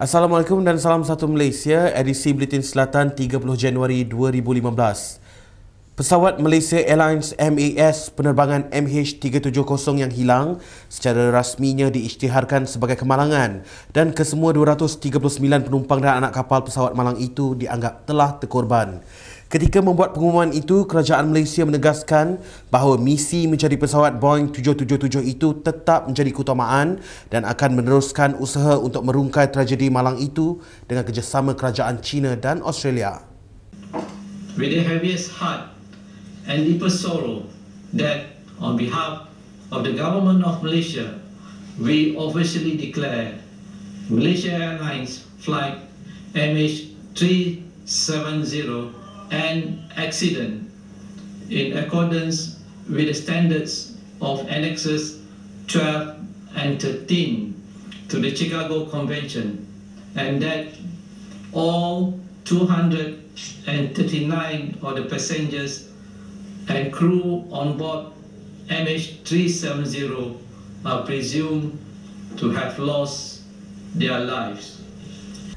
Assalamualaikum dan salam satu Malaysia, edisi Buletin Selatan 30 Januari 2015. Pesawat Malaysia Airlines MAS penerbangan MH370 yang hilang secara rasminya diisytiharkan sebagai kemalangan dan kesemua 239 penumpang dan anak kapal pesawat malang itu dianggap telah terkorban. Ketika membuat pengumuman itu, Kerajaan Malaysia menegaskan bahawa misi mencari pesawat Boeing 777 itu tetap menjadi keutamaan dan akan meneruskan usaha untuk merungkai tragedi malang itu dengan kerjasama kerajaan China dan Australia. With the heaviest heart and deepest sorrow that on behalf of the Government of Malaysia, we officially declare Malaysia Airlines Flight MH370 an accident in accordance with the standards of Annexes 12 and 13 to the Chicago Convention, and that all 239 of the passengers and crew on board MH370 are presumed to have lost their lives.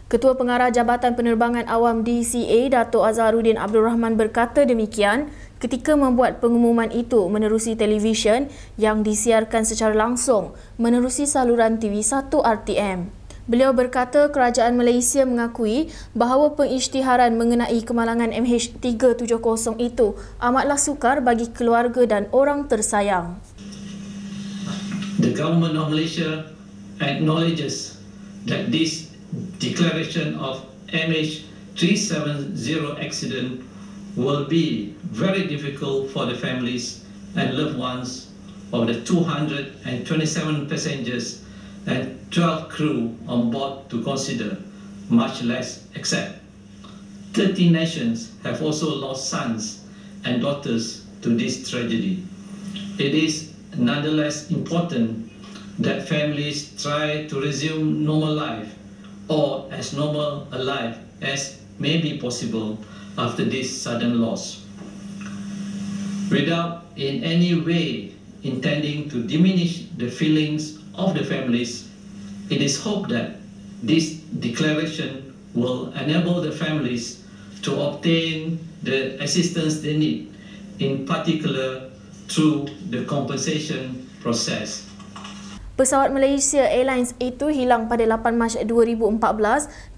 Ketua Pengarah Jabatan Penerbangan Awam DCA, Datuk Azharuddin Abdul Rahman berkata demikian ketika membuat pengumuman itu menerusi televisyen yang disiarkan secara langsung menerusi saluran TV1 RTM. Beliau berkata kerajaan Malaysia mengakui bahawa pengisytiharan mengenai kemalangan MH370 itu amatlah sukar bagi keluarga dan orang tersayang. The Government of Malaysia acknowledges that this declaration of MH370 accident will be very difficult for the families and loved ones of the 227 passengers and 12 crew on board to consider, much less accept. 30 nations have also lost sons and daughters to this tragedy. It is nonetheless important that families try to resume normal life or as normal a life as may be possible after this sudden loss. Without in any way intending to diminish the feelings of the families, it is hoped that this declaration will enable the families to obtain the assistance they need, in particular through the compensation process. Pesawat Malaysia Airlines itu hilang pada 8 Mac 2014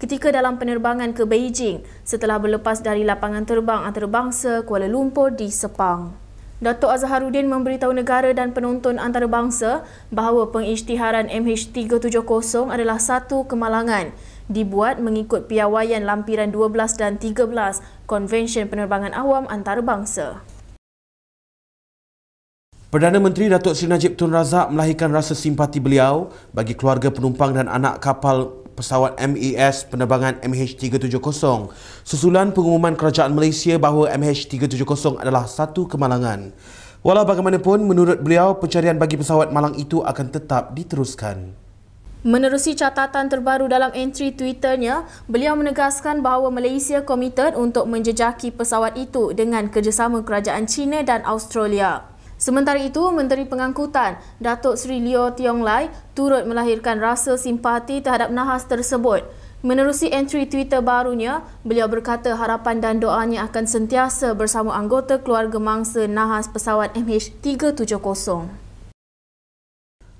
ketika dalam penerbangan ke Beijing setelah berlepas dari lapangan terbang antarabangsa Kuala Lumpur di Sepang. Datuk Azharuddin memberitahu negara dan penonton antarabangsa bahawa pengisytiharan MH370 adalah satu kemalangan dibuat mengikut piawaian lampiran 12 dan 13 Konvensyen Penerbangan Awam Antarabangsa. Perdana Menteri Datuk Seri Najib Tun Razak melahirkan rasa simpati beliau bagi keluarga penumpang dan anak kapal pesawat MAS penerbangan MH370 susulan pengumuman kerajaan Malaysia bahawa MH370 adalah satu kemalangan. Walau bagaimanapun, menurut beliau, pencarian bagi pesawat malang itu akan tetap diteruskan. Menerusi catatan terbaru dalam entry Twitternya, beliau menegaskan bahawa Malaysia komited untuk menjejaki pesawat itu dengan kerjasama kerajaan China dan Australia. Sementara itu, Menteri Pengangkutan Datuk Seri Leo Tiong Lai turut melahirkan rasa simpati terhadap nahas tersebut. Menerusi entry Twitter barunya, beliau berkata harapan dan doanya akan sentiasa bersama anggota keluarga mangsa nahas pesawat MH370.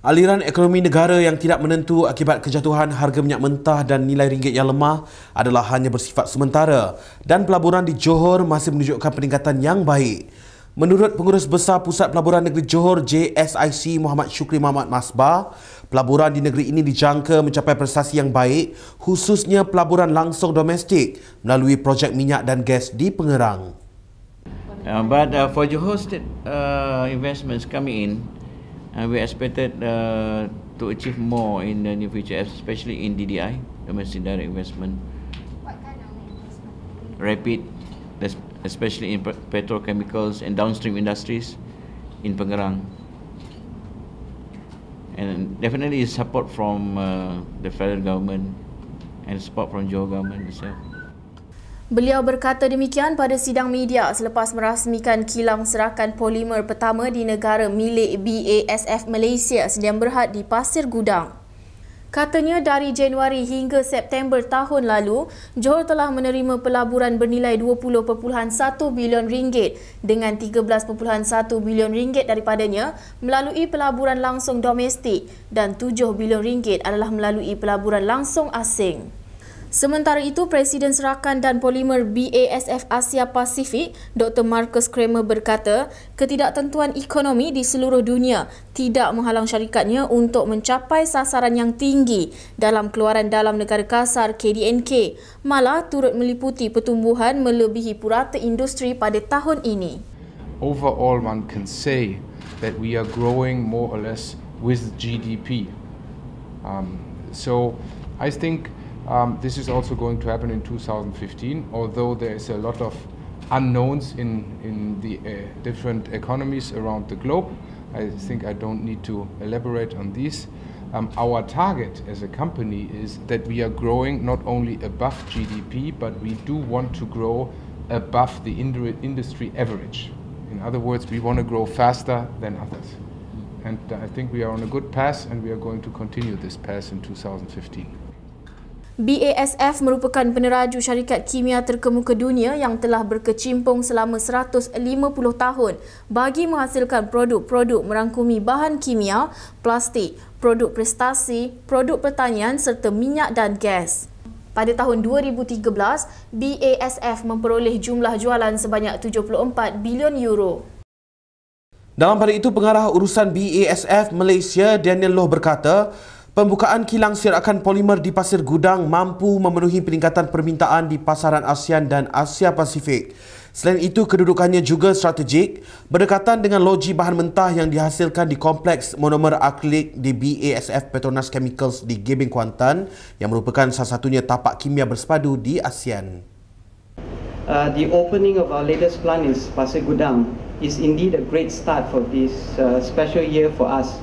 Aliran ekonomi negara yang tidak menentu akibat kejatuhan harga minyak mentah dan nilai ringgit yang lemah adalah hanya bersifat sementara dan pelaburan di Johor masih menunjukkan peningkatan yang baik. Menurut Pengurus Besar Pusat Pelaburan Negeri Johor JSIC Muhammad Syukri Muhammad Masbah, pelaburan di negeri ini dijangka mencapai prestasi yang baik, khususnya pelaburan langsung domestik melalui projek minyak dan gas di Pengerang. But for Johor State investments coming in, we expected to achieve more in the near future, especially in DDI, domestic direct investment. What kind of investment? Rapid, especially in petrochemicals and downstream industries in Pengerang. And definitely support from the federal government and support from Johor government itself. Beliau berkata demikian pada sidang media selepas merasmikan kilang serakan polimer pertama di negara milik BASF Malaysia sediam berhad di Pasir Gudang. Katanya dari Januari hingga September tahun lalu, Johor telah menerima pelaburan bernilai 20.1 bilion ringgit dengan 13.1 bilion ringgit daripadanya melalui pelaburan langsung domestik dan 7 bilion ringgit adalah melalui pelaburan langsung asing. Sementara itu, Presiden Serakan dan Polimer BASF Asia Pasifik, Dr. Marcus Kramer berkata, ketidaktentuan ekonomi di seluruh dunia tidak menghalang syarikatnya untuk mencapai sasaran yang tinggi dalam keluaran dalam negara kasar KDNK, malah turut meliputi pertumbuhan melebihi purata industri pada tahun ini. Overall, one can say that we are growing more or less with GDP. So I think this is also going to happen in 2015, although there is a lot of unknowns in the different economies around the globe. I think I don't need to elaborate on these. Our target as a company is that we are growing not only above GDP, but we do want to grow above the industry average. In other words, we want to grow faster than others. And I think we are on a good path, and we are going to continue this path in 2015. BASF merupakan peneraju syarikat kimia terkemuka dunia yang telah berkecimpung selama 150 tahun bagi menghasilkan produk-produk merangkumi bahan kimia, plastik, produk prestasi, produk pertanian serta minyak dan gas. Pada tahun 2013, BASF memperoleh jumlah jualan sebanyak 74 bilion euro. Dalam pada itu, pengarah urusan BASF Malaysia, Daniel Loh berkata, pembukaan kilang sirakan polimer di Pasir Gudang mampu memenuhi peningkatan permintaan di pasaran ASEAN dan Asia Pasifik. Selain itu, kedudukannya juga strategik berdekatan dengan loji bahan mentah yang dihasilkan di kompleks monomer akrilik di BASF Petronas Chemicals di Gebeng, Kuantan yang merupakan salah satunya tapak kimia bersepadu di ASEAN. The opening of our latest plant in Pasir Gudang is indeed a great start for this special year for us.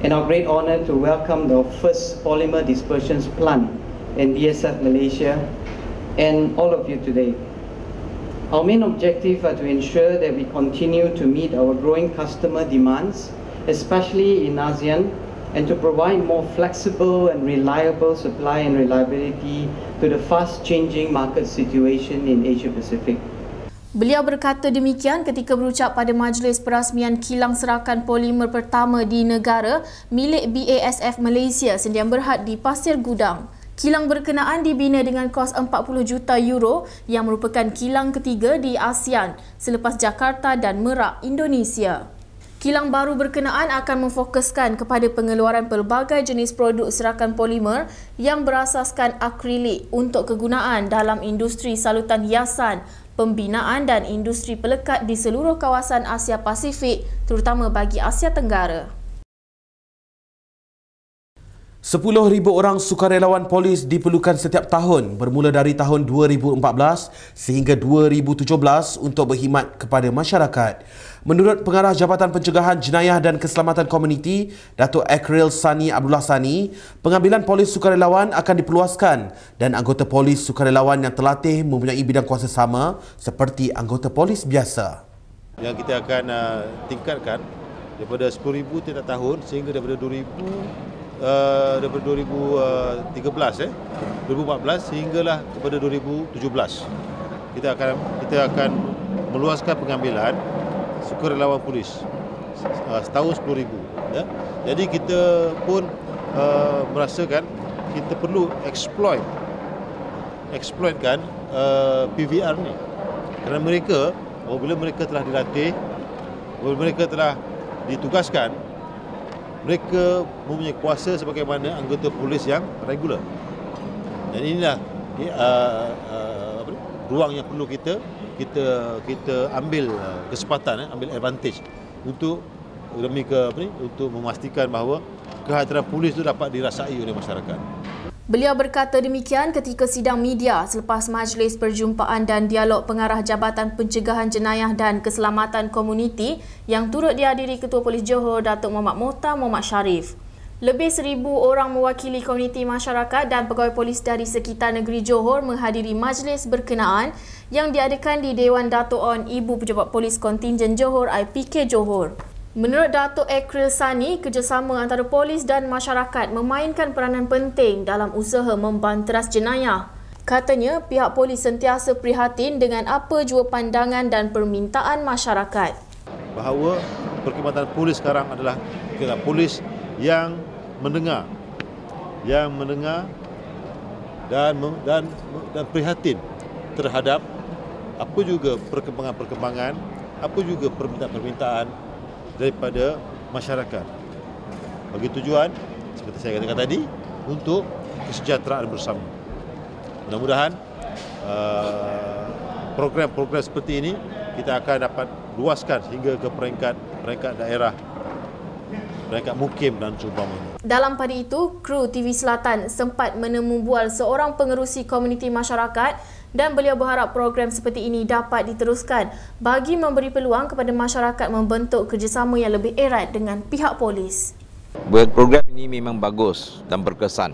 And our great honour to welcome the first polymer dispersions plant in BASF Malaysia and all of you today. Our main objective are to ensure that we continue to meet our growing customer demands, especially in ASEAN, and to provide more flexible and reliable supply and reliability to the fast-changing market situation in Asia Pacific. Beliau berkata demikian ketika berucap pada majlis perasmian kilang serakan polimer pertama di negara milik BASF Malaysia Sdn Bhd di Pasir Gudang. Kilang berkenaan dibina dengan kos 40 juta euro yang merupakan kilang ketiga di ASEAN selepas Jakarta dan Merak, Indonesia. Kilang baru berkenaan akan memfokuskan kepada pengeluaran pelbagai jenis produk serakan polimer yang berasaskan akrilik untuk kegunaan dalam industri salutan hiasan, pembinaan dan industri pelekat di seluruh kawasan Asia Pasifik, terutama bagi Asia Tenggara. 10,000 orang sukarelawan polis diperlukan setiap tahun bermula dari tahun 2014 sehingga 2017 untuk berkhidmat kepada masyarakat. Menurut Pengarah Jabatan Pencegahan Jenayah dan Keselamatan Komuniti, Datuk Akril Sani Abdullah Sani, pengambilan polis sukarelawan akan diperluaskan dan anggota polis sukarelawan yang terlatih mempunyai bidang kuasa sama seperti anggota polis biasa. Yang kita akan tingkatkan daripada 10,000 tiap tahun sehingga daripada 2013 2014 sehinggalah kepada 2017 kita akan meluaskan pengambilan sukarelawan polis setahun 10,000 ya. Jadi kita pun merasakan kita perlu exploitkan PVR ni kerana mereka apabila mereka telah dilatih, apabila mereka telah ditugaskan, mereka mempunyai kuasa sebagaimana anggota polis yang regular. Dan inilah ruang yang perlu kita ambil kesempatan, ambil advantage untuk untuk memastikan bahawa kehadiran polis itu dapat dirasai oleh masyarakat. Beliau berkata demikian ketika sidang media selepas majlis perjumpaan dan dialog pengarah Jabatan Pencegahan Jenayah dan Keselamatan Komuniti yang turut dihadiri Ketua Polis Johor Datuk Muhammad Mohtar Muhammad Sharif. Lebih 1,000 orang mewakili komuniti masyarakat dan pegawai polis dari sekitar negeri Johor menghadiri majlis berkenaan yang diadakan di Dewan Dato' On Ibu Pejabat Polis Kontingen Johor IPK Johor. Menurut Datuk Ekril Sani, kerjasama antara polis dan masyarakat memainkan peranan penting dalam usaha membanteras jenayah. Katanya, pihak polis sentiasa prihatin dengan apa jua pandangan dan permintaan masyarakat. Bahawa perkhidmatan polis sekarang adalah polis yang mendengar dan prihatin terhadap apa juga perkembangan-perkembangan, apa juga permintaan-permintaan daripada masyarakat. Bagi tujuan, seperti saya katakan tadi, untuk kesejahteraan bersama. Mudah-mudahan program-program seperti ini kita akan dapat luaskan hingga ke peringkat daerah, peringkat mukim dan seumpamanya. Dalam pada itu, kru TV Selatan sempat menemu bual seorang pengerusi komuniti masyarakat dan beliau berharap program seperti ini dapat diteruskan bagi memberi peluang kepada masyarakat membentuk kerjasama yang lebih erat dengan pihak polis. Program ini memang bagus dan berkesan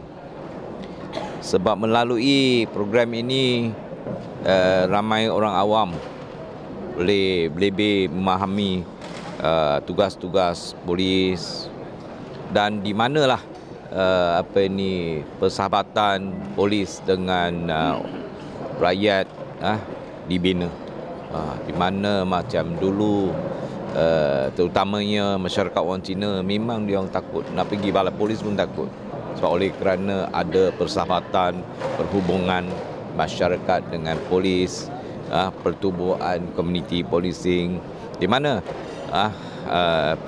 sebab melalui program ini ramai orang awam boleh lebih memahami tugas-tugas polis dan di manalah persahabatan polis dengan rakyat dibina. Di mana macam dulu terutamanya masyarakat orang Cina memang dia orang takut nak pergi balai polis pun takut sebab oleh kerana ada persahabatan perhubungan masyarakat dengan polis, pertubuhan komuniti policing di mana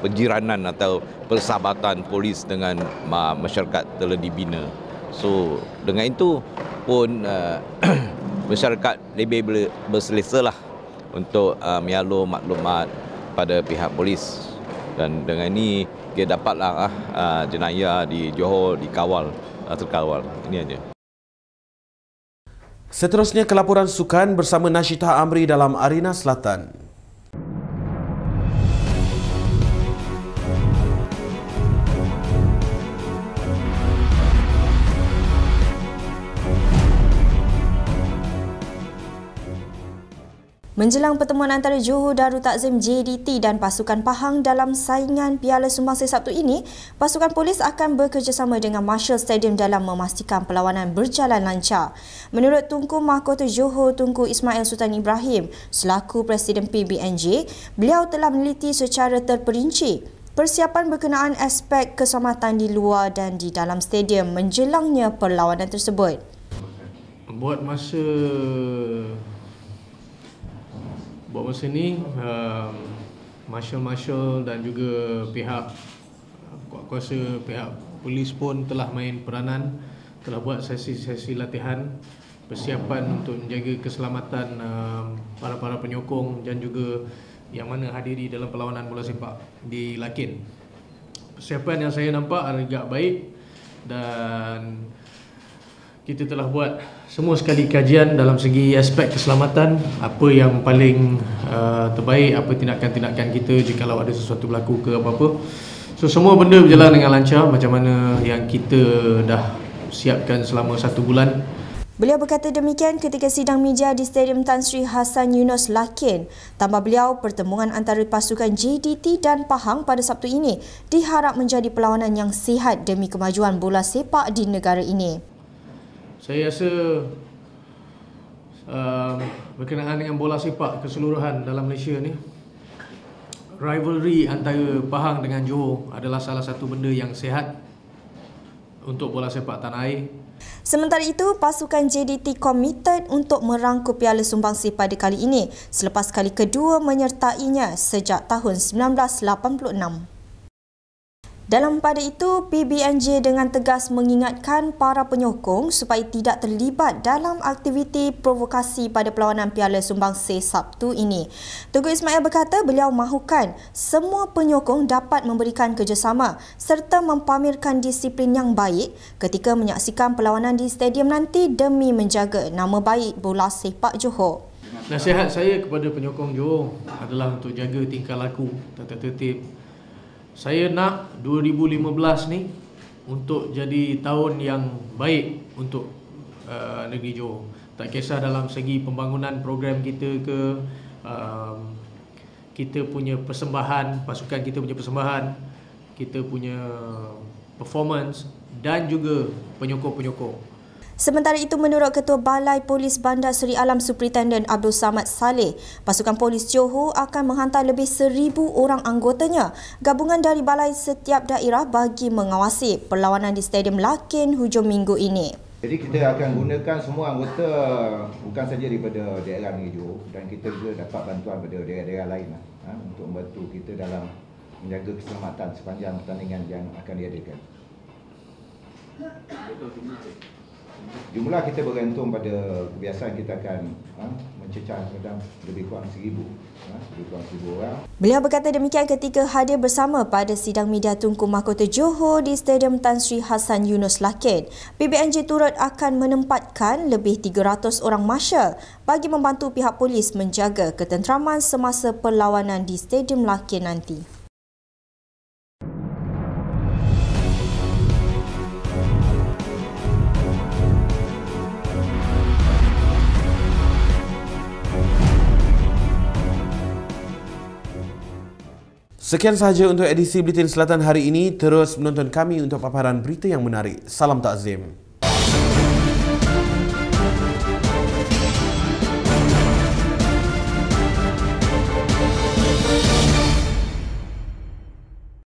penjiranan atau persahabatan polis dengan masyarakat telah dibina. So dengan itu pun masyarakat lebih berselesa lah untuk menyalu maklumat pada pihak polis dan dengan ini kita dapatlah jenayah di Johor terkawal. Ini aja. Seterusnya ke laporan sukan bersama Nashita Amri dalam Arena Selatan. Menjelang pertemuan antara Johor Darul Takzim JDT dan pasukan Pahang dalam saingan Piala Sumbangsi Sabtu ini, pasukan polis akan bekerjasama dengan Marshall Stadium dalam memastikan perlawanan berjalan lancar. Menurut Tunku Mahkota Johor Tunku Ismail Sultan Ibrahim, selaku Presiden PBNJ, beliau telah meneliti secara terperinci persiapan berkenaan aspek keselamatan di luar dan di dalam stadium menjelangnya perlawanan tersebut. Buat masa ni, marshal dan juga pihak kuasa pihak polis pun telah main peranan, telah buat sesi-sesi latihan persiapan untuk menjaga keselamatan para penyokong dan juga yang mana hadiri dalam perlawanan bola sepak di Lakin. Persiapan yang saya nampak agak baik dan kita telah buat semua sekali kajian dalam segi aspek keselamatan, apa yang paling terbaik, apa tindakan-tindakan kita jika ada sesuatu berlaku ke apa-apa. So semua benda berjalan dengan lancar macam mana yang kita dah siapkan selama 1 bulan. Beliau berkata demikian ketika sidang media di Stadium Tan Sri Hassan Yunos Lakin. Tambah beliau, pertemuan antara pasukan JDT dan Pahang pada Sabtu ini diharap menjadi perlawanan yang sihat demi kemajuan bola sepak di negara ini. Saya rasa berkenaan dengan bola sepak keseluruhan dalam Malaysia ni, rivalry antara Pahang dengan Johor adalah salah satu benda yang sihat untuk bola sepak tanah air. Sementara itu, pasukan JDT komited untuk merangkul Piala Sumbangsi pada kali ini selepas kali kedua menyertainya sejak tahun 1986. Dalam pada itu, PBNJ dengan tegas mengingatkan para penyokong supaya tidak terlibat dalam aktiviti provokasi pada perlawanan Piala Sumbangsi Sabtu ini. Tunku Ismail berkata beliau mahukan semua penyokong dapat memberikan kerjasama serta mempamerkan disiplin yang baik ketika menyaksikan perlawanan di stadium nanti demi menjaga nama baik bola sepak Johor. Nasihat saya kepada penyokong Johor adalah untuk jaga tingkah laku, tata tertib. Saya nak 2015 ni untuk jadi tahun yang baik untuk negeri Johor. Tak kisah dalam segi pembangunan program kita ke, kita punya persembahan, pasukan kita punya persembahan, kita punya performance dan juga penyokong-penyokong. Sementara itu, menurut Ketua Balai Polis Bandar Seri Alam Superintendent Abdul Samad Saleh, pasukan polis Johor akan menghantar lebih 1,000 orang anggotanya, gabungan dari balai setiap daerah bagi mengawasi perlawanan di Stadium Lakin hujung minggu ini. Jadi kita akan gunakan semua anggota bukan saja daripada daerah negeri Johor, dan kita juga dapat bantuan daripada daerah-daerah lain untuk membantu kita dalam menjaga keselamatan sepanjang pertandingan yang akan diadakan. Jumlah kita bergantung pada kebiasaan kita akan mencecah dalam lebih kurang 1,000 orang. Beliau berkata demikian ketika hadir bersama pada sidang media Tunku Mahkota Johor di Stadium Tan Sri Hassan Yunus Lakin. PBNJ turut akan menempatkan lebih 300 orang marshal bagi membantu pihak polis menjaga ketenteraman semasa perlawanan di Stadium Lakin nanti. Sekian sahaja untuk edisi Buletin Selatan hari ini. Terus menonton kami untuk paparan berita yang menarik. Salam takzim.